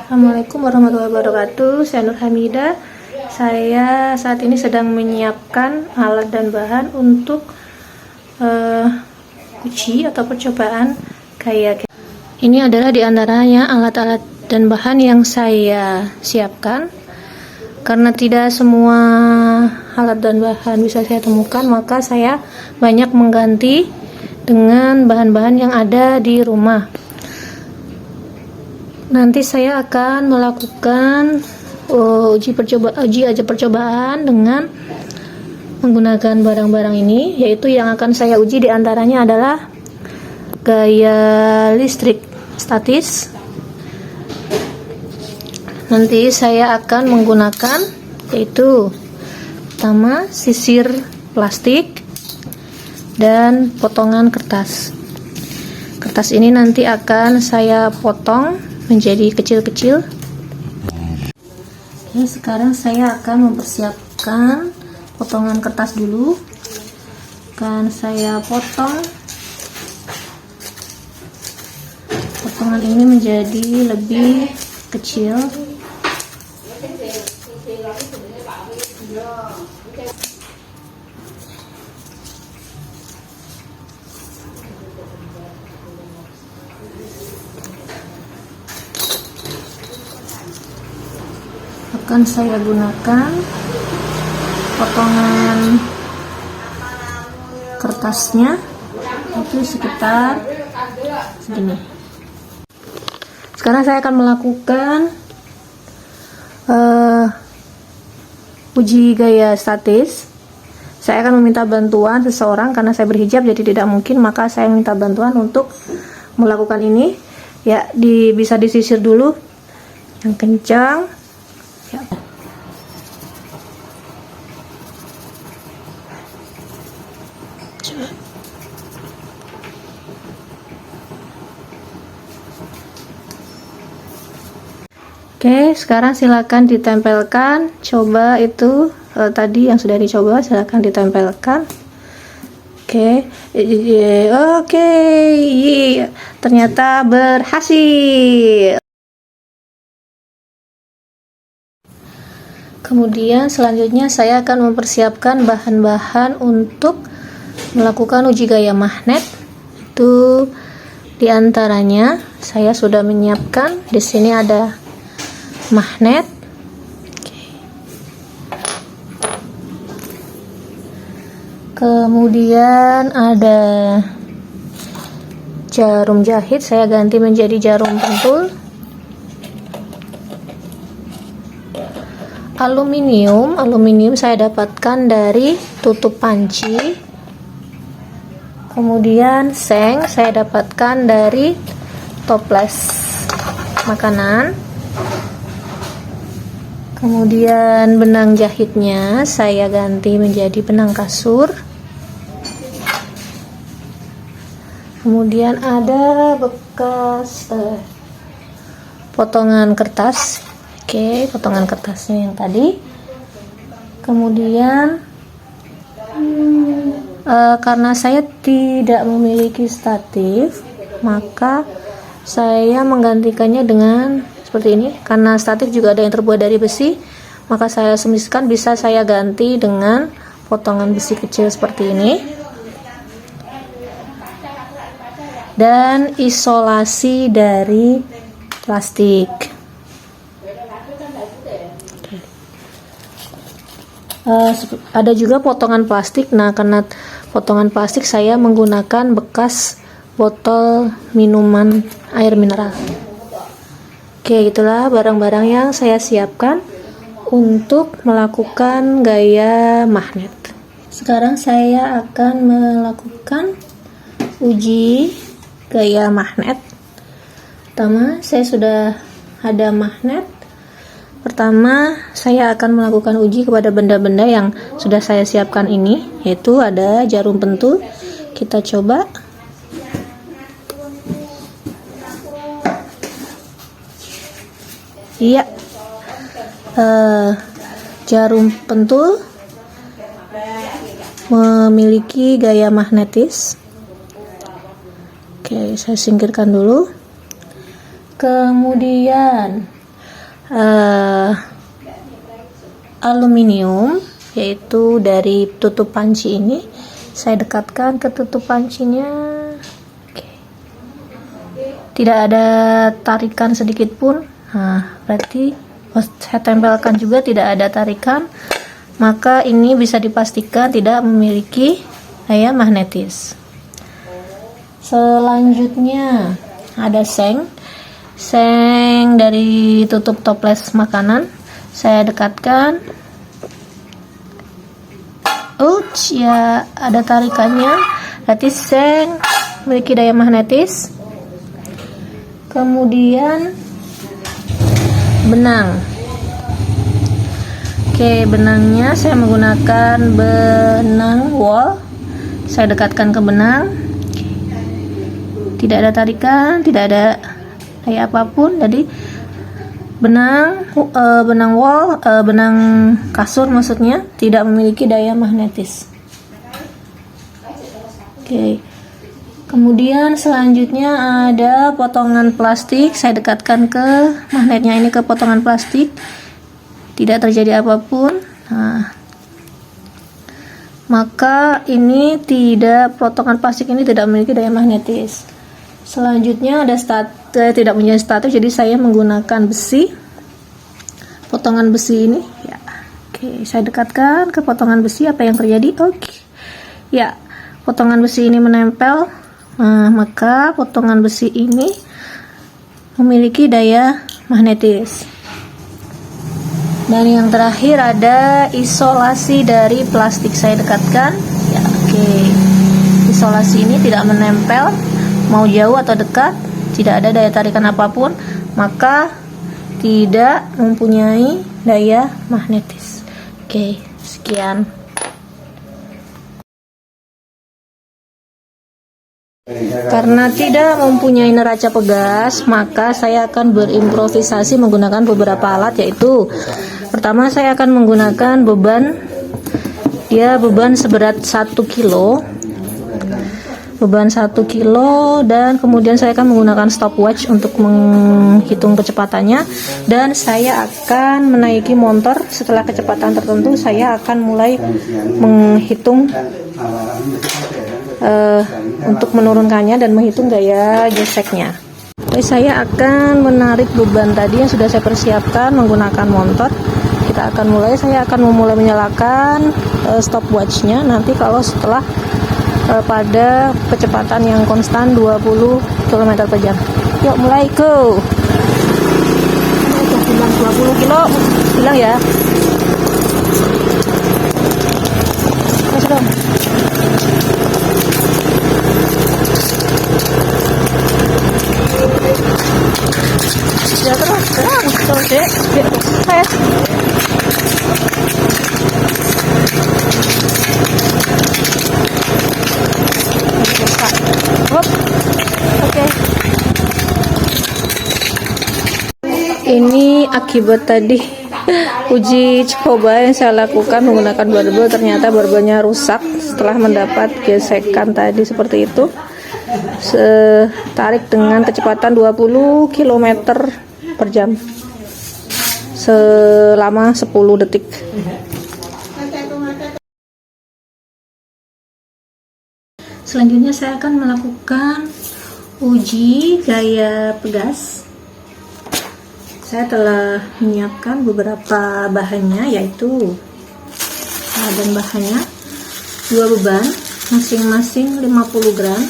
Assalamualaikum warahmatullahi wabarakatuh. Saya Nur Hamidah. Saya saat ini sedang menyiapkan alat dan bahan untuk uji atau percobaan kayak ini adalah diantaranya alat-alat dan bahan yang saya siapkan. Karena tidak semua alat dan bahan bisa saya temukan, maka saya banyak mengganti dengan bahan-bahan yang ada di rumah. Nanti saya akan melakukan uji percobaan dengan menggunakan barang-barang ini, yaitu yang akan saya uji diantaranya adalah gaya listrik statis. Nanti saya akan menggunakan yaitu pertama sisir plastik dan potongan kertas. Kertas ini nanti akan saya potong menjadi kecil-kecil. Oke, sekarang saya akan mempersiapkan potongan kertas dulu. Akan saya potong potongan ini menjadi lebih kecil. Akan saya gunakan potongan kertasnya itu sekitar segini. Sekarang saya akan melakukan uji gaya statis. Saya akan meminta bantuan seseorang karena saya berhijab jadi tidak mungkin, maka saya minta bantuan untuk melakukan ini. Ya, bisa disisir dulu yang kencang. Ya. Oke, sekarang silakan ditempelkan. Coba itu tadi yang sudah dicoba, silakan ditempelkan. Oke, ternyata berhasil. Kemudian selanjutnya saya akan mempersiapkan bahan-bahan untuk melakukan uji gaya magnet. Itu diantaranya saya sudah menyiapkan. Di sini ada magnet. Kemudian ada jarum jahit, saya ganti menjadi jarum pentul. Aluminium saya dapatkan dari tutup panci. Kemudian seng saya dapatkan dari toples makanan. Kemudian benang jahitnya saya ganti menjadi benang kasur. Kemudian ada bekas potongan kertas. Oke, potongan kertasnya yang tadi. Kemudian karena saya tidak memiliki statif, maka saya menggantikannya dengan seperti ini. Karena statif juga ada yang terbuat dari besi, maka saya semiskan bisa saya ganti dengan potongan besi kecil seperti ini. Dan isolasi dari plastik. Ada juga potongan plastik. Nah, karena potongan plastik saya menggunakan bekas botol minuman air mineral. Oke, itulah barang-barang yang saya siapkan untuk melakukan gaya magnet. Sekarang saya akan melakukan uji gaya magnet. Pertama, saya sudah ada magnet. Pertama, saya akan melakukan uji kepada benda-benda yang sudah saya siapkan ini, yaitu ada jarum pentul. Kita coba. Iya, jarum pentul memiliki gaya magnetis. Oke, saya singkirkan dulu. Kemudian aluminium, yaitu dari tutup panci ini. Saya dekatkan ke tutup pancinya. Oke. Tidak ada tarikan sedikit pun. Nah, berarti saya tempelkan juga tidak ada tarikan. Maka ini bisa dipastikan tidak memiliki daya magnetis. Selanjutnya ada seng dari tutup toples makanan. Saya dekatkan. Ya, ada tarikannya. Berarti seng memiliki daya magnetis. Kemudian benang. Oke, benangnya saya menggunakan benang wol. Saya dekatkan ke benang. Tidak ada tarikan, tidak ada daya apapun. Jadi benang wol, benang kasur maksudnya, tidak memiliki daya magnetis. Oke. Kemudian selanjutnya ada potongan plastik. Saya dekatkan ke magnetnya ini ke potongan plastik. Tidak terjadi apapun. Nah, maka ini potongan plastik ini tidak memiliki daya magnetis. Selanjutnya ada tidak punya statif, jadi saya menggunakan besi. Potongan besi ini, ya. Oke, saya dekatkan ke potongan besi. Apa yang terjadi? Oke, ya, potongan besi ini menempel. Nah, maka potongan besi ini memiliki daya magnetis. Dan yang terakhir ada isolasi dari plastik. Saya dekatkan. Ya, oke. Isolasi ini tidak menempel, mau jauh atau dekat, tidak ada daya tarikan apapun, maka tidak mempunyai daya magnetis. Oke, sekian. Karena tidak mempunyai neraca pegas, maka saya akan berimprovisasi menggunakan beberapa alat, yaitu pertama saya akan menggunakan beban seberat 1 kilo, dan kemudian saya akan menggunakan stopwatch untuk menghitung kecepatannya, dan saya akan menaiki motor. Setelah kecepatan tertentu saya akan mulai menghitung untuk menurunkannya dan menghitung gaya geseknya. Oke, saya akan menarik beban tadi yang sudah saya persiapkan menggunakan motor. Kita akan mulai. Saya akan memulai menyalakan stopwatchnya nanti kalau setelah pada kecepatan yang konstan 20 km per jam. Yuk, mulai, go. 20 kilo bilang ya. Masuk dong. Ya terus dek saya. Oke. Ini akibat tadi uji coba yang saya lakukan menggunakan barbel. Ternyata barbelnya rusak setelah mendapat gesekan tadi seperti itu. Tarik dengan kecepatan 20 km per jam selama 10 detik. Selanjutnya saya akan melakukan uji gaya pegas. Saya telah menyiapkan beberapa bahannya, yaitu dan bahannya 2 beban masing-masing 50 gram,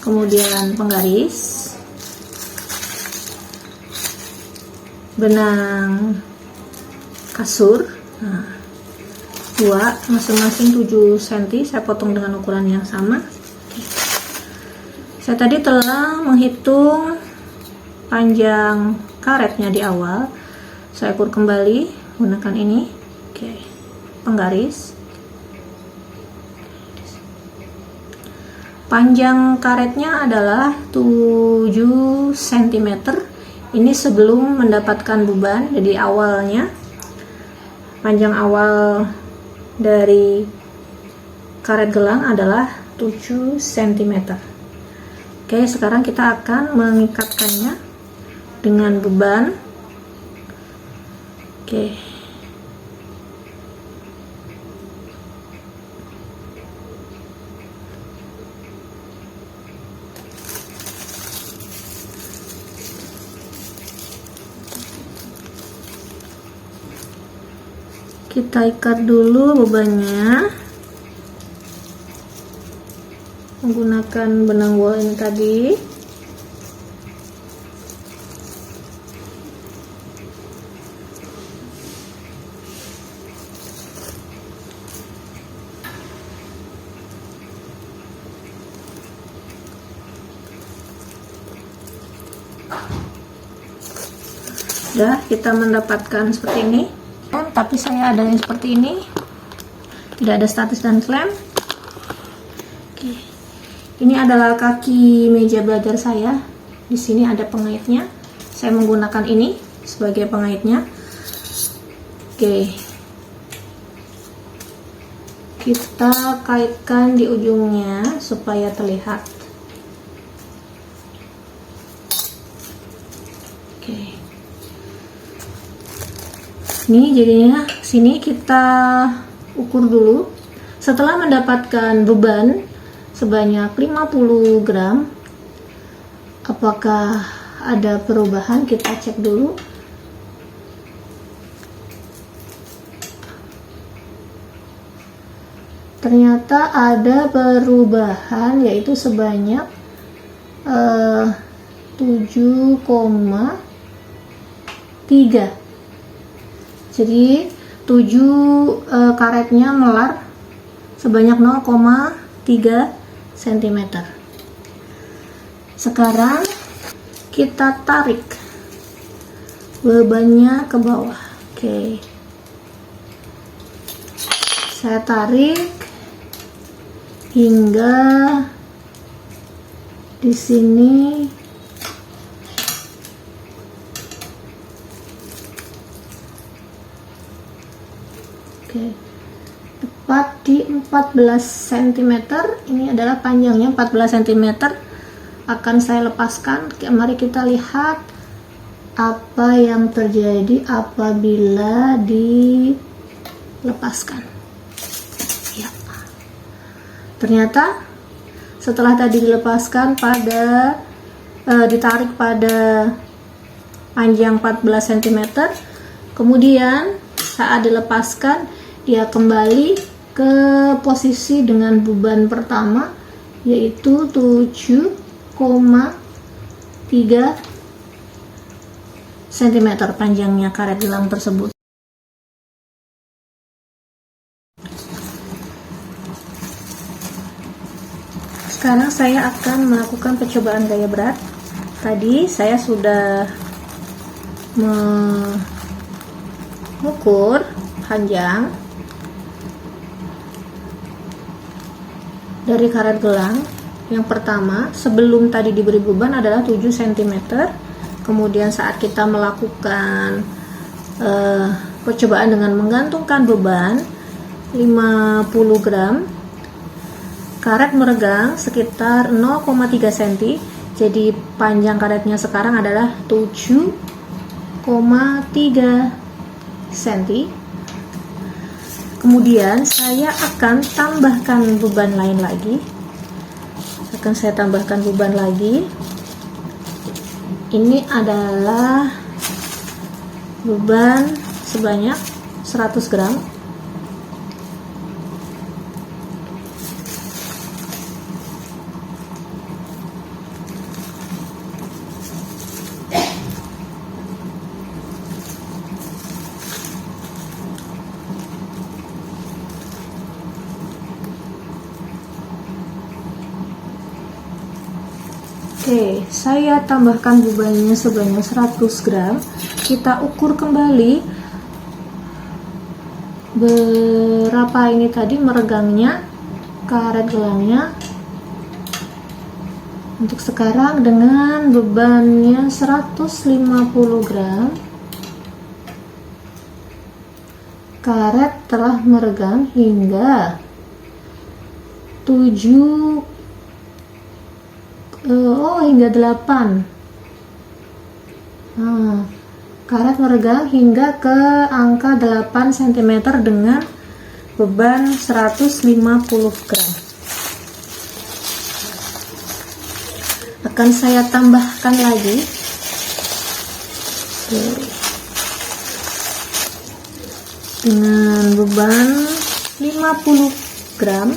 kemudian penggaris, benang kasur, 2 masing-masing 7 cm. Saya potong dengan ukuran yang sama. Saya tadi telah menghitung panjang karetnya di awal. Saya ukur kembali menggunakan ini. Oke, penggaris. Panjang karetnya adalah 7 cm. Ini sebelum mendapatkan beban. Jadi awalnya, panjang awal dari karet gelang adalah 7 cm. Oke, sekarang kita akan mengikatkannya dengan beban Oke. Kita ikat dulu bebannya menggunakan benang wol ini tadi. Sudah, kita mendapatkan seperti ini. Tapi saya ada yang seperti ini, tidak ada statis dan klem. Oke. Ini adalah kaki meja belajar saya. Di sini ada pengaitnya. Saya menggunakan ini sebagai pengaitnya. Oke. Kita kaitkan di ujungnya supaya terlihat. Oke. Ini jadinya sini kita ukur dulu. Setelah mendapatkan beban sebanyak 50 gram, apakah ada perubahan? Kita cek dulu. Ternyata ada perubahan, yaitu sebanyak 7,3. Jadi 7 karetnya melar sebanyak 0,3 cm. Sekarang kita tarik bebannya ke bawah. Oke. Saya tarik hingga di sini. Oke, tepat di 14 cm. Ini adalah panjangnya 14 cm. Akan saya lepaskan. Mari kita lihat apa yang terjadi apabila dilepaskan. Ya. Ternyata setelah tadi dilepaskan ditarik pada panjang 14 cm, kemudian saat dilepaskan dia kembali ke posisi dengan beban pertama, yaitu 7,3 cm panjangnya karet gelang tersebut. Sekarang saya akan melakukan percobaan gaya berat. Tadi saya sudah mengukur panjang dari karet gelang. Yang pertama, sebelum tadi diberi beban adalah 7 cm. Kemudian saat kita melakukan percobaan dengan menggantungkan beban 50 gram, karet meregang sekitar 0,3 cm. Jadi panjang karetnya sekarang adalah 7,3 cm. Kemudian saya akan tambahkan beban lain lagi. Saya tambahkan beban lagi. Ini adalah beban sebanyak 100 gram. Oke, saya tambahkan bebannya sebanyak 100 gram. Kita ukur kembali berapa ini tadi meregangnya karet gelangnya. Untuk sekarang dengan bebannya 150 gram, karet telah meregang hingga 7 hingga 8. karet meregang hingga ke angka 8 cm dengan beban 150 gram. Akan saya tambahkan lagi dengan beban 50 gram.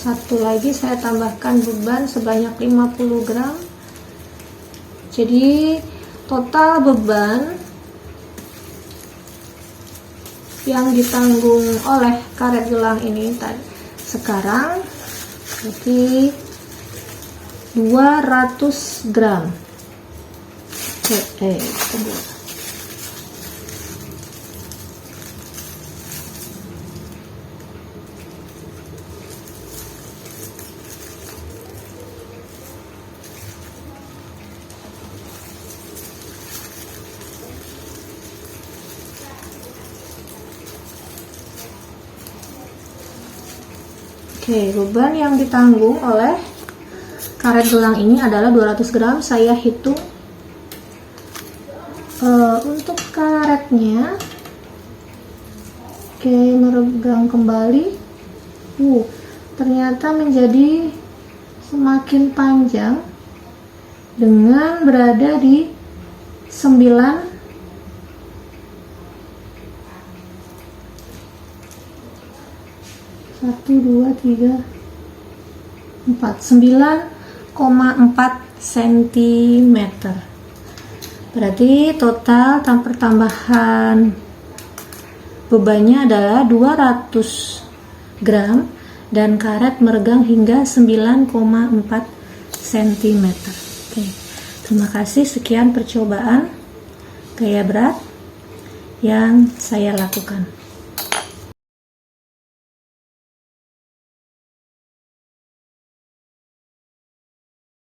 Satu lagi saya tambahkan beban sebanyak 50 gram. Jadi total beban yang ditanggung oleh karet gelang ini sekarang berarti 200 gram. Oke, beban yang ditanggung oleh karet gelang ini adalah 200 gram. Saya hitung untuk karetnya. Oke, meregang kembali. Ternyata menjadi semakin panjang dengan berada di 9 9,4 cm. Berarti total pertambahan bebannya adalah 200 gram dan karet meregang hingga 9,4 cm. Oke, terima kasih. Sekian percobaan gaya berat yang saya lakukan.